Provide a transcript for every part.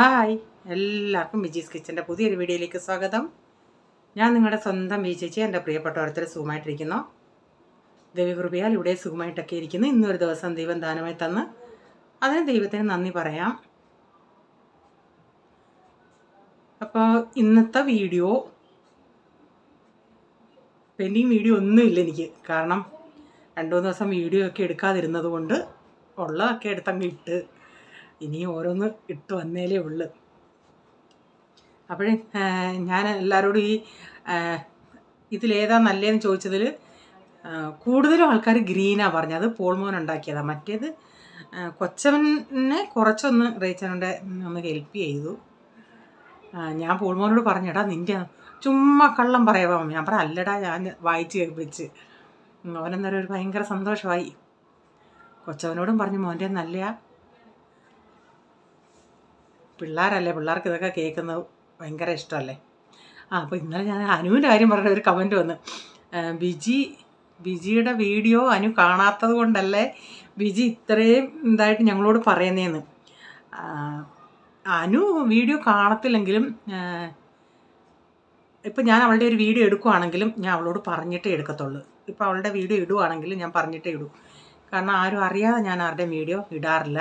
Hi, എല്ലാവർക്കും വിജീസ് കിച്ചൻ്റെ പുതിയൊരു വീഡിയോയിലേക്ക് സ്വാഗതം. ഞാൻ നിങ്ങളുടെ സ്വന്തം വി ചേച്ചി. എൻ്റെ പ്രിയപ്പെട്ട ഓരോരുത്തർ സുഖമായിട്ടിരിക്കുന്നു. ദൈവകൃപയാൽ ഇവിടെ സുഖമായിട്ടൊക്കെ ഇരിക്കുന്നു. ഇന്നൊരു ദിവസം ദൈവം ദാനമായി തന്ന് അതിന് ദൈവത്തിന് നന്ദി പറയാം. അപ്പോൾ ഇന്നത്തെ വീഡിയോ പെൻഡിങ് വീഡിയോ ഒന്നുമില്ല എനിക്ക്. കാരണം 2-3 ദിവസം വീഡിയോ ഒക്കെ എടുക്കാതിരുന്നത് കൊണ്ട് ഉള്ളതൊക്കെ എടുത്തങ്ങ് ഇട്ട് ഇനി ഓരോന്ന് ഇട്ട് വന്നേലേ ഉള്ളു. അപ്പോഴേ ഞാൻ എല്ലാവരോടും ഇതിലേതാ നല്ലതെന്ന് ചോദിച്ചതിൽ കൂടുതലും ആൾക്കാർ ഗ്രീനാണ് പറഞ്ഞത്. പോൾമോൻ ഉണ്ടാക്കിയതാണ്. മറ്റേത് കൊച്ചവനെ കുറച്ചൊന്ന് റേച്ചനുടെ ഒന്ന് ഹെൽപ്പ് ചെയ്തു. ഞാൻ പോൾമോനോട് പറഞ്ഞെടാ നിൻ്റെ ചുമ്മാ കള്ളം പറയാമോ. ഞാൻ പറഞ്ഞ അല്ലടാ, ഞാൻ വായിച്ച് കേൾപ്പിച്ച്. അവനെന്നേരം ഒരു ഭയങ്കര സന്തോഷമായി. കൊച്ചവനോടും പറഞ്ഞു മോൻ്റെ നല്ലയാ. പിള്ളേരല്ലേ, പിള്ളേർക്ക് ഇതൊക്കെ കേൾക്കുന്നത് ഭയങ്കര ഇഷ്ടമല്ലേ. അപ്പോൾ ഇന്നലെ ഞാൻ അനുവിൻ്റെ കാര്യം പറഞ്ഞ ഒരു കമൻറ്റ് വന്ന്, ബിജിയുടെ വീഡിയോ അനു കാണാത്തത് കൊണ്ടല്ലേ ബിജി ഇത്രയും ഇതായിട്ട് ഞങ്ങളോട് പറയുന്നതെന്ന്. അനു വീഡിയോ കാണത്തില്ലെങ്കിലും ഇപ്പം ഞാൻ അവളുടെ ഒരു വീഡിയോ എടുക്കുവാണെങ്കിലും ഞാൻ അവളോട് പറഞ്ഞിട്ടേ എടുക്കത്തുള്ളൂ. ഇപ്പോൾ അവളുടെ വീഡിയോ ഇടുവാണെങ്കിലും ഞാൻ പറഞ്ഞിട്ടേ ഇടൂ. കാരണം ആരും അറിയാതെ ഞാൻ ആരുടെയും വീഡിയോ ഇടാറില്ല.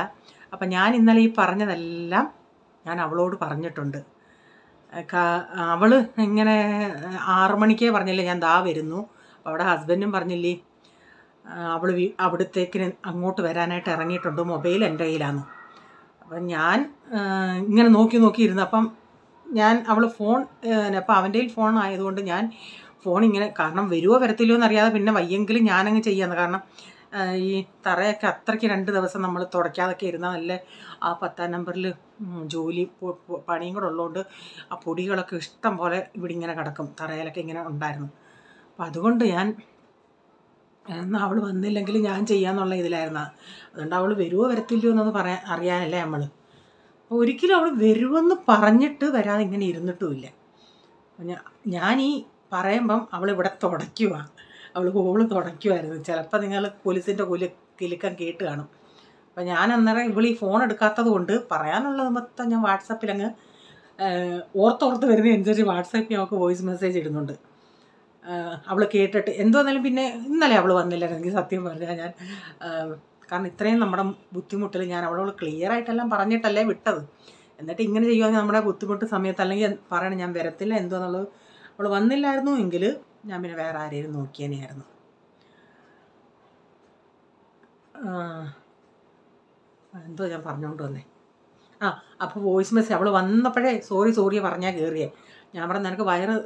അപ്പം ഞാൻ ഇന്നലെ ഈ പറഞ്ഞതെല്ലാം ഞാൻ അവളോട് പറഞ്ഞിട്ടുണ്ട്. അവൾ ഇങ്ങനെ 6 മണിക്കേ പറഞ്ഞില്ലേ ഞാൻ ദാ വരുന്നു. അവിടെ ഹസ്ബൻഡും പറഞ്ഞില്ലേ അവൾ അവിടത്തേക്കിന് അങ്ങോട്ട് വരാനായിട്ട് ഇറങ്ങിയിട്ടുണ്ട്. മൊബൈൽ എൻ്റെ കയ്യിലാണ്. അപ്പം ഞാൻ ഇങ്ങനെ നോക്കിയിരുന്നു. അപ്പം അവൾ ഫോൺ അപ്പം അവൻ്റെ കയ്യിൽ ഫോൺ ആയതുകൊണ്ട് ഞാൻ ഫോൺ ഇങ്ങനെ, കാരണം വരുമോ വരത്തില്ലോ എന്നറിയാതെ പിന്നെ വയ്യെങ്കിലും ഞാനങ്ങ് ചെയ്യാന്ന്. കാരണം ഈ തറയൊക്കെ അത്രയ്ക്ക് 2 ദിവസം നമ്മൾ തുടയ്ക്കാതൊക്കെ ഇരുന്നാൽ നല്ല ആ 10ാം നമ്പറിൽ ജോലി പണിയും കൂടെ ഉള്ളതുകൊണ്ട് ആ പൊടികളൊക്കെ ഇഷ്ടം പോലെ ഇവിടെ ഇങ്ങനെ കിടക്കും. തറയിലൊക്കെ ഇങ്ങനെ ഉണ്ടായിരുന്നു. അപ്പം അതുകൊണ്ട് ഞാൻ അവൾ വന്നില്ലെങ്കിൽ ഞാൻ ചെയ്യാന്നുള്ള ഇതിലായിരുന്നു. അതുകൊണ്ട് അവൾ വരുമോ വരത്തില്ലയോ എന്നത് അറിയാനല്ലേ നമ്മൾ. അപ്പോൾ ഒരിക്കലും അവൾ വരുമെന്ന് പറഞ്ഞിട്ട് വരാതെ ഇങ്ങനെ ഇരുന്നിട്ടുമില്ല. ഞാൻ ഈ പറയുമ്പം അവളിവിടെ തുടയ്ക്കുക, അവൾ ഹോള് തുടയ്ക്കുമായിരുന്നു. ചിലപ്പോൾ നിങ്ങൾ പോലീസിൻ്റെ കിലുക്കം കേട്ട് കാണും. അപ്പം ഞാൻ അന്നേരം ഇവൾ ഈ ഫോൺ എടുക്കാത്തത് കൊണ്ട് പറയാനുള്ളത് മൊത്തം ഞാൻ വാട്സപ്പിലങ്ങ് ഓർത്തോർത്ത് വരുന്നതനുസരിച്ച് വാട്സാപ്പിൽ നമുക്ക് വോയിസ് മെസ്സേജ് ഇടുന്നുണ്ട്. അവൾ കേട്ടിട്ട് എന്തോന്നാലും പിന്നെ ഇന്നലെ അവൾ വന്നില്ലായിരുന്നെങ്കിൽ സത്യം പറഞ്ഞാൽ ഞാൻ, കാരണം ഇത്രയും നമ്മുടെ ബുദ്ധിമുട്ടിൽ ഞാൻ അവളോട് ക്ലിയറായിട്ടെല്ലാം പറഞ്ഞിട്ടല്ലേ വിട്ടത്. എന്നിട്ട് ഇങ്ങനെ ചെയ്യുവാണെങ്കിൽ നമ്മുടെ ബുദ്ധിമുട്ട് സമയത്ത് അല്ലെങ്കിൽ പറയണം ഞാൻ വരത്തില്ല എന്തോന്നുള്ളത്. അവൾ വന്നില്ലായിരുന്നു എങ്കിൽ ഞാൻ പിന്നെ വേറെ ആരെയും നോക്കിയേനെയായിരുന്നു. എന്തോ ഞാൻ പറഞ്ഞുകൊണ്ട് വന്നേ. അപ്പോൾ വോയിസ് മെസ്സേജ് അവൾ വന്നപ്പോഴേ സോറി പറഞ്ഞാൽ കയറിയേ. ഞാൻ പറഞ്ഞ നിനക്ക് വയറ്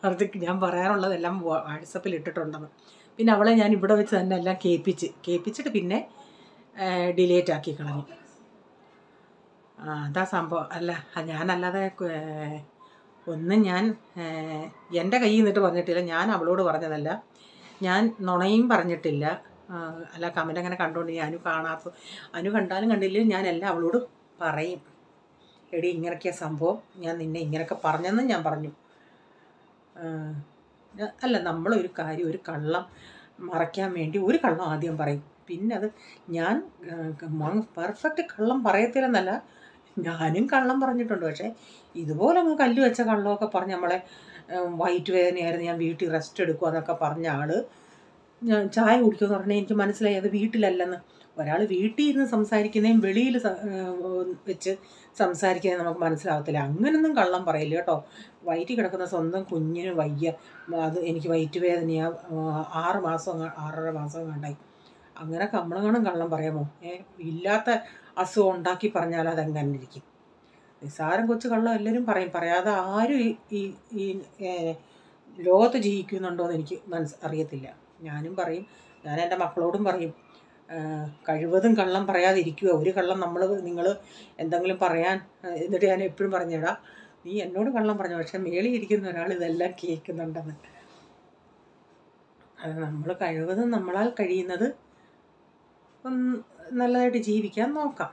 നിറച്ച് ഞാൻ പറയാനുള്ളതെല്ലാം വാട്സപ്പിൽ ഇട്ടിട്ടുണ്ടെന്ന്. പിന്നെ അവളെ ഞാൻ ഇവിടെ വെച്ച് തന്നെ എല്ലാം കേൾപ്പിച്ചിട്ട് പിന്നെ ഡിലേറ്റ് ആക്കി കളഞ്ഞു. അതാ സംഭവം. അല്ല ഞാനല്ലാതെ ഒന്നും ഞാൻ എൻ്റെ കയ്യിൽ നിന്നിട്ട് പറഞ്ഞിട്ടില്ല. ഞാൻ അവളോട് പറഞ്ഞതല്ല. ഞാൻ നുണയും പറഞ്ഞിട്ടില്ല. അല്ല കമൻ്റ് അങ്ങനെ കണ്ടുകൊണ്ട് അനു കണ്ടാലും കണ്ടില്ലെങ്കിൽ ഞാനെല്ലാം അവളോട് പറയും. എടി ഇങ്ങനെയൊക്കെയാണ് സംഭവം, ഞാൻ നിന്നെ ഇങ്ങനെയൊക്കെ പറഞ്ഞെന്നും ഞാൻ പറഞ്ഞു. അല്ല നമ്മളൊരു കാര്യം, ഒരു കള്ളം മറയ്ക്കാൻ വേണ്ടി ഒരു കള്ളം ആദ്യം പറയും. പിന്നെ അത് ഞാൻ പെർഫെക്റ്റ് കള്ളം പറയത്തില്ലെന്നല്ല, ഞാനും കള്ളം പറഞ്ഞിട്ടുണ്ട്. പക്ഷേ ഇതുപോലെ അങ്ങ് കല്ല് വെച്ച കള്ളമൊക്കെ പറഞ്ഞ് നമ്മളെ വയറ്റ് വേദനയായിരുന്നു, ഞാൻ വീട്ടിൽ റെസ്റ്റ് എടുക്കുക എന്നൊക്കെ പറഞ്ഞ ആൾ ഞാൻ ചായ കുടിക്കുമെന്ന് പറഞ്ഞാൽ എനിക്ക് മനസ്സിലായി അത് വീട്ടിലല്ലെന്ന്. ഒരാൾ വീട്ടിൽ ഇരുന്ന് സംസാരിക്കുന്നതും വെളിയിൽ വെച്ച് സംസാരിക്കുന്നതും നമുക്ക് മനസ്സിലാവത്തില്ല. അങ്ങനൊന്നും കള്ളം പറയില്ല കേട്ടോ. വയറ്റിൽ കിടക്കുന്ന സ്വന്തം കുഞ്ഞിന് വയ്യ, അത് എനിക്ക് വയറ്റ് വേദനയാണ്, 6 മാസം 6.5 മാസം കണ്ടായി. അങ്ങനെ നമ്മളെങ്ങാനും കള്ളം പറയാമോ? ഇല്ലാത്ത അസുഖം ഉണ്ടാക്കി പറഞ്ഞാൽ അതെങ്ങനെ ഇരിക്കും? നിസ്സാരം കൊച്ചു കള്ളം എല്ലാവരും പറയും. പറയാതെ ആരും ഈ ലോകത്ത് ജീവിക്കുന്നുണ്ടോ എന്ന് എനിക്ക് അറിയത്തില്ല. ഞാനും പറയും, ഞാൻ എൻ്റെ മക്കളോടും പറയും, കഴിവതും കള്ളം പറയാതിരിക്കുക. ഒരു കള്ളം നിങ്ങൾ എന്തെങ്കിലും പറയാൻ എന്നിട്ട് ഞാൻ എപ്പോഴും പറഞ്ഞേടാ നീ എന്നോട് കള്ളം പറഞ്ഞു, പക്ഷെ മേളിൽ ഇരിക്കുന്ന ഒരാൾ ഇതെല്ലാം കേൾക്കുന്നുണ്ടെന്ന്. അത് നമ്മൾ കഴിവതും നമ്മളാൽ കഴിയുന്നത് നല്ലതായിട്ട് ജീവിക്കാൻ നോക്കാം.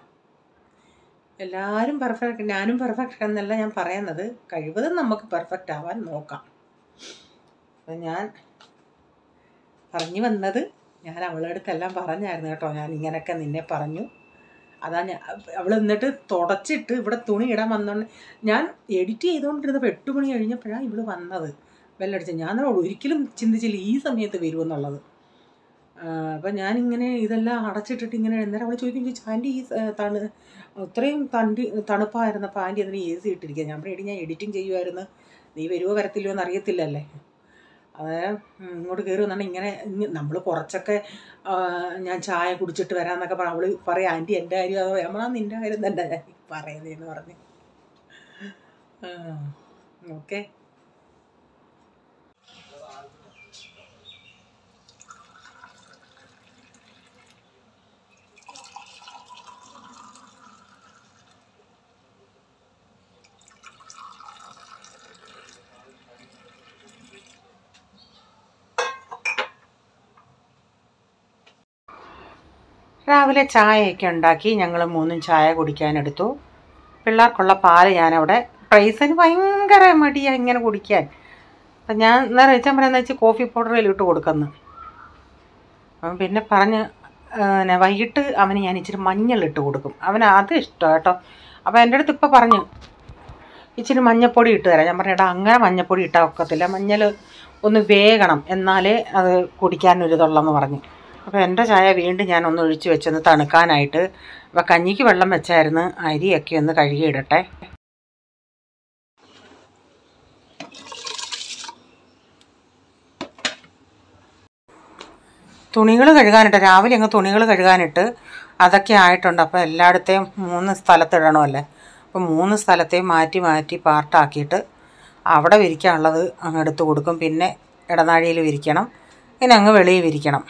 എല്ലാവരും പെർഫെക്റ്റ്, ഞാനും പെർഫെക്റ്റ് എന്നല്ല ഞാൻ പറയുന്നത്. കഴിവതും നമുക്ക് പെർഫെക്റ്റ് ആവാൻ നോക്കാം. അപ്പം ഞാൻ പറഞ്ഞു വന്നത്, ഞാൻ അവളുടെ അടുത്തെല്ലാം പറഞ്ഞായിരുന്നു കേട്ടോ, ഞാൻ ഇങ്ങനെയൊക്കെ നിന്നെ പറഞ്ഞു, അതാ ഞാൻ അവൾ എന്നിട്ട് തുടച്ചിട്ട് ഇവിടെ തുണി ഇടാൻ വന്നോണ്ട് ഞാൻ എഡിറ്റ് ചെയ്തുകൊണ്ടിരുന്നപ്പോൾ 8 മണി കഴിഞ്ഞപ്പോഴാണ് ഇവള് വന്നത് ബെല്ലടിച്ചത്. ഞാൻ ഒരിക്കലും ചിന്തിച്ചില്ല ഈ സമയത്ത് വരുമെന്നുള്ളത്. അപ്പം ഞാനിങ്ങനെ ഇതെല്ലാം അടച്ചിട്ടിട്ട് ഇങ്ങനെ അന്നേരം അവൾ ചോദിച്ചു ആൻറ്റി ഈ ഇത്രയും തണുപ്പായിരുന്നപ്പോൾ ആൻറ്റി അതിന് AC ഇട്ടിരിക്കുക. ഞാൻ പറയും ഞാൻ എഡിറ്റിങ് ചെയ്യുമായിരുന്നു, നീ വരുമോ വരത്തില്ലയോ എന്ന് അറിയത്തില്ലല്ലേ. അത് ഇങ്ങോട്ട് കയറി വന്നാണ് ഇങ്ങനെ നമ്മൾ കുറച്ചൊക്കെ ഞാൻ ചായ കുടിച്ചിട്ട് വരാമെന്നൊക്കെ പറഞ്ഞു. അവൾ പറയാം ആൻറ്റി എൻ്റെ കാര്യം അതോ നമ്മളാ നിൻ്റെ കാര്യം തന്നെ പറയുന്നതെന്ന് പറഞ്ഞ്. ഓക്കെ. രാവിലെ ചായയൊക്കെ ഉണ്ടാക്കി ഞങ്ങൾ 3 ചായ കുടിക്കാനെടുത്തു. പിള്ളേർക്കുള്ള പാല് ഞാനവിടെ പ്രൈസിന് ഭയങ്കര മടിയാണ് ഇങ്ങനെ കുടിക്കാൻ. അപ്പം ഞാൻ നേരെ വെച്ചാൽ പറയുന്നത് വെച്ചാൽ കോഫി പൗഡറിലിട്ട് കൊടുക്കുന്നു. അപ്പം പിന്നെ പറഞ്ഞ് വൈകിട്ട് അവന് ഞാൻ ഇച്ചിരി മഞ്ഞളിട്ട് കൊടുക്കും. അവന് അത് ഇഷ്ടമാണ് കേട്ടോ. അപ്പോൾ എൻ്റെ അടുത്ത് ഇപ്പോൾ പറഞ്ഞു ഇച്ചിരി മഞ്ഞപ്പൊടി ഇട്ട് തരാം. ഞാൻ പറഞ്ഞു എടാ അങ്ങനെ മഞ്ഞപ്പൊടി ഇട്ടാൽ ഒക്കത്തില്ല, മഞ്ഞൾ ഒന്ന് വേകണം എന്നാലേ അത് കുടിക്കാനൊരിതുള്ളെന്ന് പറഞ്ഞു. അപ്പോൾ എൻ്റെ ചായ വീണ്ടും ഞാൻ ഒന്ന് ഒഴിച്ച് വെച്ചൊന്ന് തണുക്കാനായിട്ട്. അപ്പോൾ കഞ്ഞിക്ക് വെള്ളം വെച്ചായിരുന്നു, അരിയൊക്കെ ഒന്ന് കഴുകിയിടട്ടെ. തുണികൾ കഴുകാനിട്ട് രാവിലെ അങ്ങ് തുണികൾ കഴുകാനിട്ട് അതൊക്കെ ആയിട്ടുണ്ട്. അപ്പോൾ എല്ലായിടത്തെയും 3 സ്ഥലത്തിടണമല്ലേ. അപ്പോൾ 3 സ്ഥലത്തെയും മാറ്റി മാറ്റി പാർട്ടാക്കിയിട്ട് അവിടെ വിരിക്കാനുള്ളത് അങ്ങ് എടുത്ത് കൊടുക്കും. പിന്നെ ഇടനാഴിയിൽ വിരിക്കണം, പിന്നെ അങ്ങ് വെളിയിൽ വിരിക്കണം.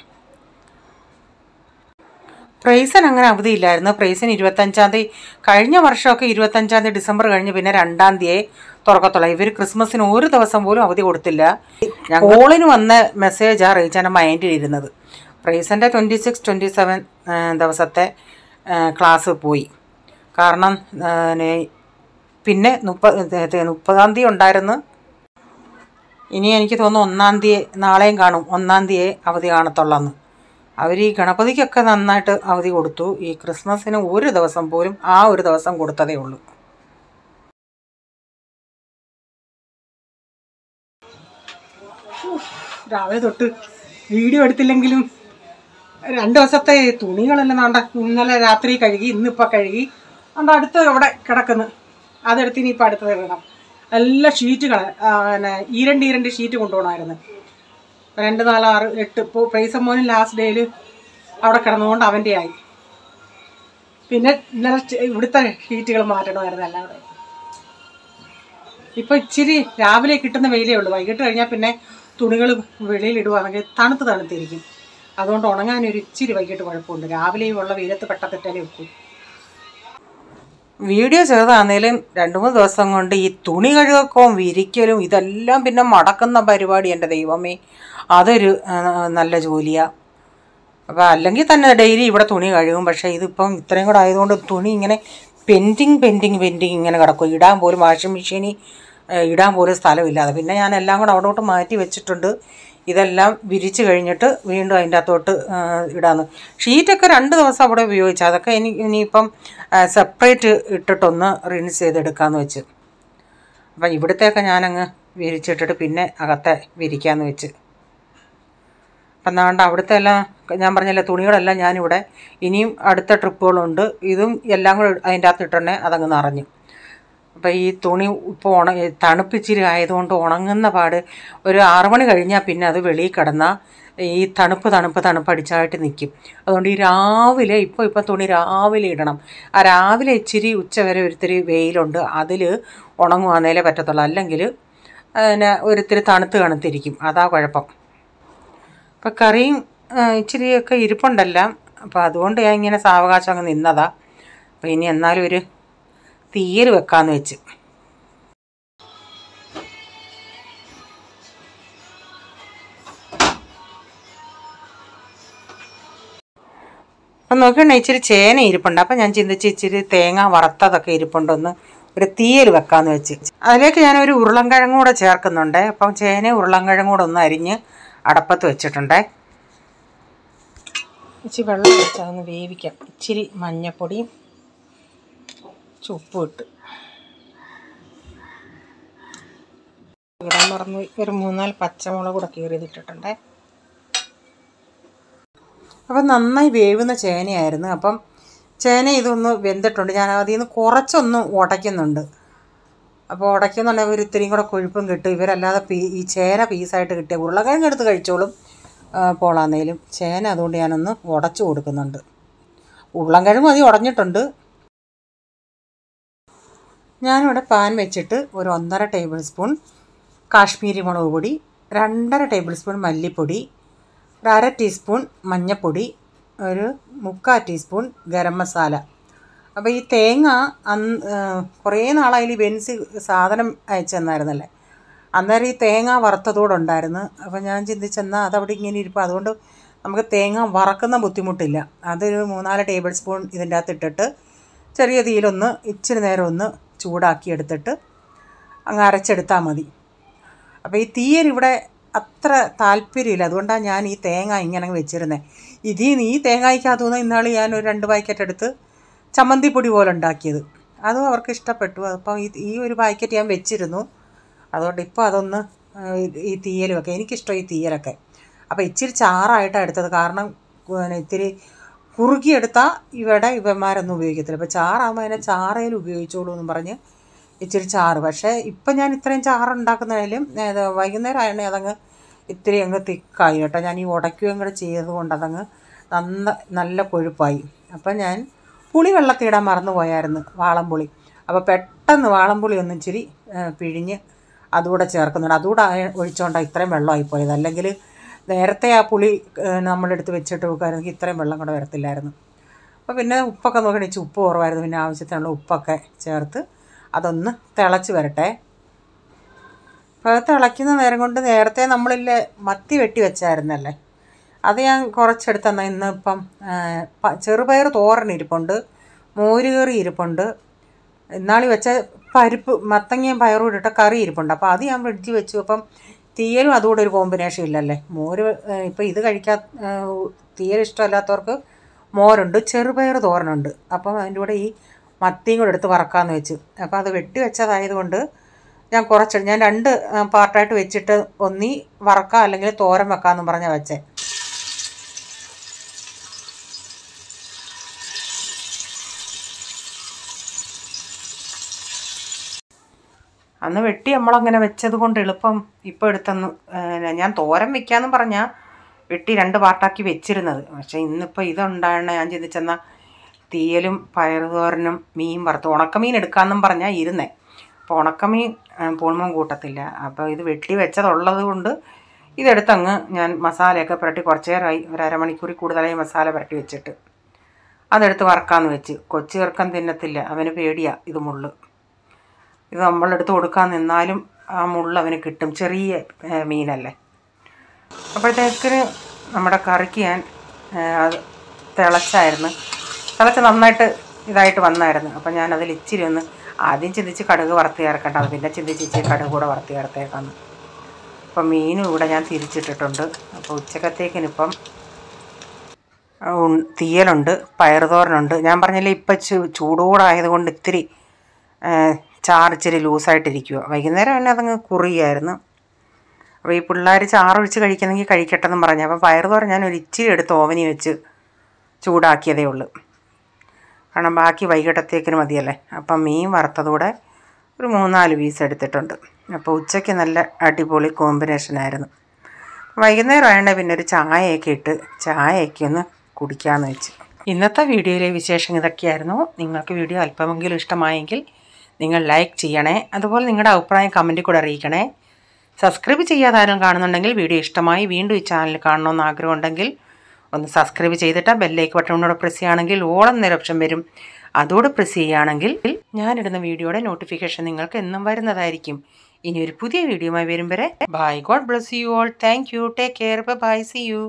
പ്രൈസിന് അങ്ങനെ അവധിയില്ലായിരുന്നു. പ്രൈസിന് 25-ാം തീയതി കഴിഞ്ഞ വർഷമൊക്കെ 25-ാം തീയതി ഡിസംബർ കഴിഞ്ഞ് പിന്നെ 2-ാം തീയതി തുറക്കത്തുള്ളൂ. ഇവർ ക്രിസ്മസിന് ഒരു ദിവസം പോലും അവധി കൊടുത്തില്ല. കോളിന് വന്ന മെസ്സേജാണ് റീച്ചാൻ്റെ മൈൻഡിലിരുന്നത്. പ്രൈസിൻ്റെ 26-27 ദിവസത്തെ ക്ലാസ് പോയി. കാരണം പിന്നെ 30-ാം തീയതി ഉണ്ടായിരുന്നു. ഇനി എനിക്ക് തോന്നുന്നു 1-ാം തീയതി നാളെയും കാണും, 1-ാം തീയതി അവധി കാണത്തുള്ളെന്ന്. അവർ ഈ ഗണപതിക്കൊക്കെ നന്നായിട്ട് അവധി കൊടുത്തു. ഈ ക്രിസ്മസിന് ഒരു ദിവസം പോലും ആ ഒരു ദിവസം കൊടുത്തതേ ഉള്ളൂ. രാവിലെ തൊട്ട് വീഡിയോ എടുത്തില്ലെങ്കിലും 2 ദിവസത്തെ തുണികളെല്ലാം നാണ്ട ഇന്നലെ രാത്രി കഴുകി, ഇന്നിപ്പോൾ കഴുകി. അതുകൊണ്ട് അടുത്ത് അവിടെ കിടക്കുന്നു, അതെടുത്ത് ഇനിയിപ്പോൾ അടുത്തത് ഇടണം. എല്ലാ ഷീറ്റുകൾ ഈരണ്ട് ഷീറ്റ് കൊണ്ടുപോകണമായിരുന്നു. 2, 4, 6, 8 ഇപ്പോൾ പ്രൈസം മോനും ലാസ്റ്റ് ഡേയിൽ അവിടെ കിടന്നുകൊണ്ട് അവൻ്റെ ആയി. പിന്നെ ഇന്നലെ ഇവിടുത്തെ ഷീറ്റുകൾ മാറ്റണമായിരുന്നു എല്ലാം കൂടെ. ഇപ്പോൾ ഇച്ചിരി രാവിലെ കിട്ടുന്ന വെയിലേ ഉള്ളൂ. വൈകിട്ട് കഴിഞ്ഞാൽ പിന്നെ തുണികൾ വെളിയിലിടുകയാണെങ്കിൽ തണുത്തിരിക്കും. അതുകൊണ്ട് ഉണങ്ങാനൊരു ഇച്ചിരി വൈകിട്ട് കുഴപ്പമുണ്ട്. രാവിലെയും ഉള്ള വെയിലത്ത് പെട്ടത്തിട്ടേ വെക്കും. വീഡിയോ ചെയ്താണെങ്കിലും 2-3 ദിവസം കൊണ്ട് ഈ തുണി കഴുകക്കവും വിരിക്കലും ഇതെല്ലാം പിന്നെ മടക്കുന്ന പരിപാടി എൻ്റെ ദൈവമേ, അതൊരു നല്ല ജോലിയാണ്. അപ്പോൾ അല്ലെങ്കിൽ തന്നെ ഡെയിലി ഇവിടെ തുണി കഴുകും. പക്ഷേ ഇതിപ്പം ഇത്രയും കൂടെ ആയതുകൊണ്ട് തുണി ഇങ്ങനെ പെൻഡിങ് ഇങ്ങനെ കിടക്കും. ഇടാൻ പോലും വാഷിംഗ് മെഷീനിൽ ഇടാൻ പോലും സ്ഥലമില്ലാതെ. പിന്നെ ഞാൻ എല്ലാം കൂടെ അവിടോട്ട് മാറ്റി വെച്ചിട്ടുണ്ട്. ഇതെല്ലാം വിരിച്ച് കഴിഞ്ഞിട്ട് വീണ്ടും അതിൻ്റെ അകത്തോട്ട് ഇടാന്ന്. ഷീറ്റൊക്കെ 2 ദിവസം അവിടെ ഉപയോഗിച്ചു. അതൊക്കെ ഇനിയിപ്പം സെപ്പറേറ്റ് ഇട്ടിട്ടൊന്ന് റിൻസ് ചെയ്തെടുക്കാമെന്ന് വെച്ച്. അപ്പം ഇവിടുത്തെയൊക്കെ ഞാനങ്ങ് വിരിച്ചിട്ടിട്ട് പിന്നെ അകത്തെ വിരിക്കാമെന്ന് വെച്ച്. അപ്പം നാണ്ട അവിടുത്തെ എല്ലാം ഞാൻ പറഞ്ഞില്ല, തുണികളെല്ലാം ഞാനിവിടെ ഇനിയും അടുത്ത ട്രിപ്പുകളുണ്ട്. ഇതും എല്ലാം കൂടെ അതിൻ്റെ അകത്ത് ഇട്ടണേ അതങ്ങ് നിറഞ്ഞു. അപ്പോൾ ഈ തുണി ഇപ്പോൾ തണുപ്പിച്ചിരി ആയതുകൊണ്ട് ഉണങ്ങുന്ന പാട് ഒരു 6 മണി കഴിഞ്ഞാൽ പിന്നെ അത് വെളിയിൽ കിടന്നാൽ ഈ തണുപ്പ് അടിച്ചായിട്ട് നിൽക്കും. അതുകൊണ്ട് ഈ രാവിലെ ഇപ്പോൾ തുണി രാവിലെ ഇടണം. ആ രാവിലെ ഇച്ചിരി ഉച്ചവരെ ഒരിത്തിരി വെയിലുണ്ട്, അതിൽ ഉണങ്ങുവാന്നേലേ പറ്റത്തുള്ളൂ. അല്ലെങ്കിൽ പിന്നെ ഒരിത്തിരി തണുത്തിരിക്കും. അതാ കുഴപ്പം. അപ്പോൾ കറിയും ഇച്ചിരിയൊക്കെ ഇരിപ്പുണ്ടെല്ലാം. അപ്പോൾ അതുകൊണ്ട് ഞാൻ ഇങ്ങനെ സാവകാശം അങ്ങ് നിന്നതാ. അപ്പോൾ ഇനി എന്നാലും ഒരു തീയൽ വെക്കാമെന്ന് വെച്ച്. അപ്പം നോക്കിയുണ്ടെ ഇച്ചിരി ചേന ഇരിപ്പുണ്ട്. അപ്പം ഞാൻ ചിന്തിച്ച് ഇച്ചിരി തേങ്ങ വറുത്തതൊക്കെ ഇരിപ്പുണ്ടൊന്ന് ഒരു തീയൽ വെക്കാമെന്ന് വെച്ച്. അതിലേക്ക് ഞാനൊരു ഉരുളൻകിഴങ്ങ് കൂടെ ചേർക്കുന്നുണ്ട്. അപ്പം ചേന ഉരുളൻകിഴങ്ങ് കൂടെ ഒന്ന് അരിഞ്ഞ് അടപ്പത്ത് വെച്ചിട്ടുണ്ടേ. ഇച്ചിരി വെള്ളം വെച്ചാൽ ഒന്ന് വേവിക്കാം. ഇച്ചിരി മഞ്ഞപ്പൊടിയും ഉപ്പ് ഇട്ട് ഇടാൻ മറന്നു. ഒരു 3-4 പച്ചമുളക് കൂടെ കീറിയതിട്ടിട്ടുണ്ടേ. അപ്പം നന്നായി വേവുന്ന ചേനയായിരുന്നു. അപ്പം ചേന ഇതൊന്ന് വെന്തിട്ടുണ്ട്. ഞാൻ അതിൽ നിന്ന് കുറച്ചൊന്ന് ഉടയ്ക്കുന്നുണ്ട്. അപ്പോൾ ഉടയ്ക്കുന്നുണ്ടെങ്കിൽ ഒരു ഇത്തിരിയും കൂടെ കൊഴുപ്പും കിട്ടും. ഇവരല്ലാതെ ഈ ചേന പീസായിട്ട് കിട്ടിയ ഉരുളക്കിഴങ്ങ് എടുത്ത് കഴിച്ചോളും പോളാന്നേലും. ചേന അതുകൊണ്ട് ഞാനൊന്ന് ഉടച്ചു കൊടുക്കുന്നുണ്ട്. ഉരുളക്കിഴങ്ങും അതി ഉടഞ്ഞിട്ടുണ്ട്. ഞാനിവിടെ പാൻ വെച്ചിട്ട് ഒരു 1.5 ടേബിൾ സ്പൂൺ കാശ്മീരി മുളക് പൊടി, 2.5 ടേബിൾ സ്പൂൺ മല്ലിപ്പൊടി, 1/2 ടീസ്പൂൺ മഞ്ഞൾപ്പൊടി, ഒരു 3/4 ടീസ്പൂൺ ഗരം മസാല. അപ്പോൾ ഈ തേങ്ങ കുറേ നാളായാലും ബെൻസി സാധനം അയച്ചു തന്നായിരുന്നല്ലേ. അന്നേരം ഈ തേങ്ങ വറുത്തതോടെ ഉണ്ടായിരുന്നു. അപ്പോൾ ഞാൻ ചിന്തിച്ചെന്നാൽ അതവിടെ ഇങ്ങനെ ഇരിപ്പോൾ, അതുകൊണ്ട് നമുക്ക് തേങ്ങ വറക്കുന്ന ബുദ്ധിമുട്ടില്ല. അതൊരു 3-4 ടേബിൾ സ്പൂൺ ഇതിൻ്റെ അകത്ത് ഇട്ടിട്ട് ചെറിയ തീയിലൊന്ന് ഇച്ചിരി നേരം ഒന്ന് ചൂടാക്കി എടുത്തിട്ട് അങ്ങ് അരച്ചെടുത്താൽ മതി. അപ്പോൾ ഈ തീയൽ ഇവിടെ അത്ര താല്പര്യമില്ല. അതുകൊണ്ടാണ് ഞാൻ ഈ തേങ്ങ ഇങ്ങനെ വെച്ചിരുന്നത്. ഈ തേങ്ങയ്ക്കകത്തുനിന്ന് ഇന്നാൾ ഞാൻ ഒരു 2 പാക്കറ്റ് എടുത്ത് ചമ്മന്തിപ്പൊടി പോലെ ഉണ്ടാക്കിയത്. അതും അവർക്ക് ഇഷ്ടപ്പെട്ടു. അപ്പം ഈ ഒരു പാക്കറ്റ് ഞാൻ വെച്ചിരുന്നു. അതുകൊണ്ട് ഇപ്പോൾ അതൊന്ന് ഈ തീയലുമൊക്കെ എനിക്കിഷ്ടം, ഈ തീയലൊക്കെ. അപ്പോൾ ഇച്ചിരി ചാറായിട്ടാണ് എടുത്തത്. കാരണം ഇത്തിരി കുറുകിയെടുത്താൽ ഇവന്മാരൊന്നും ഉപയോഗിക്കത്തില്ല. അപ്പോൾ ചാറാകുമ്പോൾ അതിനെ ചാറയിൽ ഉപയോഗിച്ചോളൂ എന്ന് പറഞ്ഞ് ഇച്ചിരി ചാറ്. പക്ഷേ ഇപ്പം ഞാൻ ഇത്രയും ചാറുണ്ടാക്കുന്നതിലും വൈകുന്നേരം ആയതുകൊണ്ട് അതങ്ങ് ഇത്തിരി അങ്ങ് തിക്കായി കേട്ടോ. ഞാൻ ഈ ഉടയ്ക്കുകയും കൂടെ ചെയ്തത് കൊണ്ട് അതങ്ങ് നല്ല കൊഴുപ്പായി. അപ്പം ഞാൻ പുളി വെള്ളത്തിടാൻ മറന്നു പോയായിരുന്നു, വാളംപുളി. അപ്പോൾ പെട്ടെന്ന് വാളംപുളി ഒന്നും ഇച്ചിരി പിഴിഞ്ഞ് അതുകൂടെ ചേർക്കുന്നുണ്ട്. അതുകൂടെ ഒഴിച്ചുകൊണ്ടാണ് ഇത്രയും വെള്ളമായിപ്പോയത്. അല്ലെങ്കിൽ നേരത്തെ ആ പുളി നമ്മളെടുത്ത് വെച്ചിട്ട് വെക്കുമായിരുന്നെങ്കിൽ ഇത്രയും വെള്ളം കൂടെ വരത്തില്ലായിരുന്നു. അപ്പോൾ പിന്നെ ഉപ്പൊക്കെ നോക്കി ഉപ്പ് കുറവായിരുന്നു. പിന്നെ ആവശ്യത്തിനുള്ള ഉപ്പൊക്കെ ചേർത്ത് അതൊന്ന് തിളച്ച് വരട്ടെ. അപ്പോൾ തിളയ്ക്കുന്ന നേരം കൊണ്ട് നേരത്തെ നമ്മളില്ലേ മത്തി വെട്ടി വെച്ചായിരുന്നല്ലേ, അത് ഞാൻ കുറച്ചെടുത്തെന്നാൽ ഇന്നിപ്പം ചെറുപയർ തോരൻ ഇരിപ്പുണ്ട്, മോരുകറി ഇരിപ്പുണ്ട്, ഇന്നാളി വെച്ച പരിപ്പ് മത്തങ്ങയും പയറും ഇട്ടിട്ട കറി ഇരിപ്പുണ്ട്. അപ്പോൾ അത് ഞാൻ ഫ്രിഡ്ജിൽ വെച്ചു. അപ്പം തീയലും അതുകൂടെ ഒരു കോമ്പിനേഷൻ ഇല്ലല്ലേ. മോര് ഇപ്പോൾ ഇത് തീയൽ ഇഷ്ടമല്ലാത്തവർക്ക് മോരുണ്ട്, ചെറുപയർ തോരനുണ്ട്. അപ്പം അതിൻ്റെ കൂടെ ഈ മത്തിയും കൂടെ എടുത്ത് വറക്കാമെന്ന് വെച്ചു. അപ്പോൾ അത് വെട്ടി വെച്ചതായതുകൊണ്ട് ഞാൻ 2 പാർട്ടായിട്ട് വെച്ചിട്ട് ഒന്നി വറക്കാം അല്ലെങ്കിൽ തോരൻ വെക്കാമെന്ന് പറഞ്ഞാൽ വെച്ചേ. അന്ന് വെട്ടി നമ്മളങ്ങനെ വെച്ചത് കൊണ്ട് എളുപ്പം ഇപ്പോൾ എടുത്തെന്ന്. ഞാൻ തോരൻ വെക്കാമെന്ന് പറഞ്ഞാൽ വെട്ടി 2 പാർട്ടാക്കി വെച്ചിരുന്നത്. പക്ഷേ ഇന്നിപ്പോൾ ഇതുണ്ടാകണ ഞാൻ ചിന്തിച്ചെന്നാൽ തീയലും പയറുതോരനും മീൻ വറുത്ത് ഉണക്കമീൻ എടുക്കാമെന്നും പറഞ്ഞാൽ ഇരുന്നേ. അപ്പോൾ ഉണക്കമീൻ പൂർണ്ണവും കൂട്ടത്തില്ല. അപ്പോൾ ഇത് വെട്ടി വെച്ചതുള്ളത് കൊണ്ട് ഇതെടുത്തങ്ങ് ഞാൻ മസാലയൊക്കെ പുരട്ടി കുറച്ച് നേരമായി, ഒരു അരമണിക്കൂറിൽ കൂടുതലായി മസാല പുരട്ടി വെച്ചിട്ട് അതെടുത്ത് വറക്കാമെന്ന് വെച്ച്. കൊച്ചു ചെറുക്കൻ തിന്നത്തില്ല, അവന് പേടിയാണ് ഇത് മുള്ള്. ഇത് നമ്മളെടുത്ത് കൊടുക്കാൻ നിന്നാലും ആ മുള്ള അവന് കിട്ടും, ചെറിയ മീനല്ലേ. അപ്പോഴത്തേക്കിന് നമ്മുടെ കറിക്ക് ഞാൻ തിളച്ച് നന്നായിട്ട് ഇതായിട്ട് വന്നായിരുന്നു. അപ്പം ഞാനതിൽ ഇച്ചിരി ഒന്ന് ആദ്യം ചിന്തിച്ച് കടുക് വറുത്ത് ചേർക്കേണ്ടത്, പിന്നെ ചിന്തിച്ച് ഇച്ചിരി കടുക് കൂടെ വറുത്ത് ചേർത്തേക്കാന്ന്. അപ്പം മീനും ഇവിടെ ഞാൻ തിരിച്ചിട്ടിട്ടുണ്ട്. അപ്പോൾ ഉച്ചക്കത്തേക്കിനിപ്പം തീയലുണ്ട്, പയറുതോരനുണ്ട്. ഞാൻ പറഞ്ഞില്ലേ ഇപ്പം ചൂടോടായതുകൊണ്ട് ഇത്തിരി ചാറിച്ചിരി ലൂസായിട്ടിരിക്കുക. വൈകുന്നേരം തന്നെ അതങ്ങ് കുറിയായിരുന്നു. അപ്പോൾ ഈ പിള്ളേർ ചാറൊഴിച്ച് കഴിക്കണമെങ്കിൽ കഴിക്കട്ടെന്നും പറഞ്ഞു. അപ്പോൾ പയറുതോരൻ ഞാൻ ഒരു ഇച്ചിരി എടുത്ത് ഓവനിൽ വെച്ച് ചൂടാക്കിയതേ ഉള്ളൂ. കാരണം ബാക്കി വൈകിട്ടത്തേക്കിന് മതിയല്ലേ. അപ്പം മീൻ വറുത്തതൂടെ ഒരു 3-4 പീസ് എടുത്തിട്ടുണ്ട്. അപ്പോൾ ഉച്ചയ്ക്ക് നല്ല അടിപൊളി കോമ്പിനേഷനായിരുന്നു. വൈകുന്നേരം ആയതുകൊണ്ട് പിന്നെ ഒരു ചായയൊക്കെ ഒന്ന് കുടിക്കാമെന്ന് വെച്ച്. ഇന്നത്തെ വീഡിയോയിലെ വിശേഷം ഇതൊക്കെയായിരുന്നു. നിങ്ങൾക്ക് വീഡിയോ അല്പമെങ്കിലും ഇഷ്ടമായെങ്കിൽ നിങ്ങൾ ലൈക്ക് ചെയ്യണേ. അതുപോലെ നിങ്ങളുടെ അഭിപ്രായം കമൻറ്റിൽ കൂടെ അറിയിക്കണേ. സബ്സ്ക്രൈബ് ചെയ്യാതെ ആരും കാണുന്നുണ്ടെങ്കിൽ വീഡിയോ ഇഷ്ടമായി വീണ്ടും ഈ ചാനൽ കാണണമെന്ന് ആഗ്രഹമുണ്ടെങ്കിൽ ഒന്ന് സബ്സ്ക്രൈബ് ചെയ്തിട്ട് ബെല്ലൈക്ക് ബട്ടണോടെ പ്രസ് ചെയ്യുകയാണെങ്കിൽ ഓളം എന്നൊരു ഓപ്ഷൻ വരും. അതോടെ പ്രസ് ചെയ്യുകയാണെങ്കിൽ ഞാനിടുന്ന വീഡിയോയുടെ നോട്ടിഫിക്കേഷൻ നിങ്ങൾക്ക് എന്നും വരുന്നതായിരിക്കും. ഇനി ഒരു പുതിയ വീഡിയോയുമായി വരും വരെ bye. God bless you all. Thank you. Take care. Bye. See U.